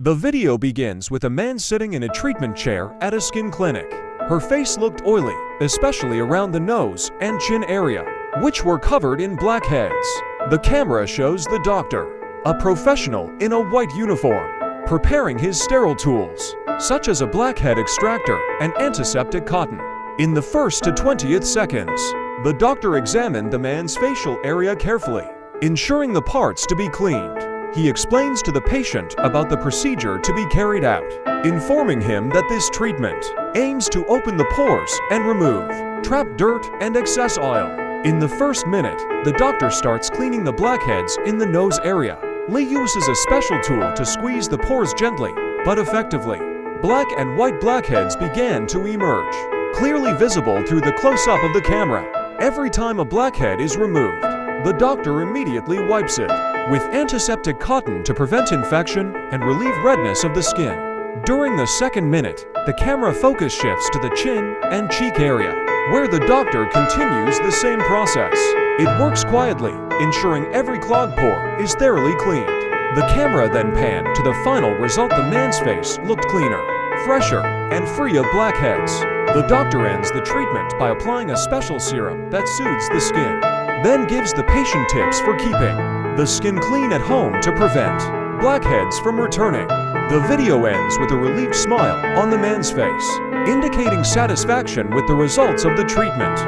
The video begins with a man sitting in a treatment chair at a skin clinic. Her face looked oily, especially around the nose and chin area, which were covered in blackheads. The camera shows the doctor, a professional in a white uniform, preparing his sterile tools, such as a blackhead extractor and antiseptic cotton. In the 1st to 20th seconds, the doctor examined the man's facial area carefully, ensuring the parts to be cleaned. He explains to the patient about the procedure to be carried out, informing him that this treatment aims to open the pores and remove trapped dirt and excess oil. In the first minute, the doctor starts cleaning the blackheads in the nose area. Lee uses a special tool to squeeze the pores gently, but effectively. Black and white blackheads began to emerge, clearly visible through the close-up of the camera. Every time a blackhead is removed, the doctor immediately wipes it with antiseptic cotton to prevent infection and relieve redness of the skin. During the second minute, the camera focus shifts to the chin and cheek area, where the doctor continues the same process. It works quietly, ensuring every clogged pore is thoroughly cleaned. The camera then panned to the final result. The man's face looked cleaner, fresher, and free of blackheads. The doctor ends the treatment by applying a special serum that soothes the skin, then gives the patient tips for keeping the skin clean at home to prevent blackheads from returning. The video ends with a relieved smile on the man's face, indicating satisfaction with the results of the treatment.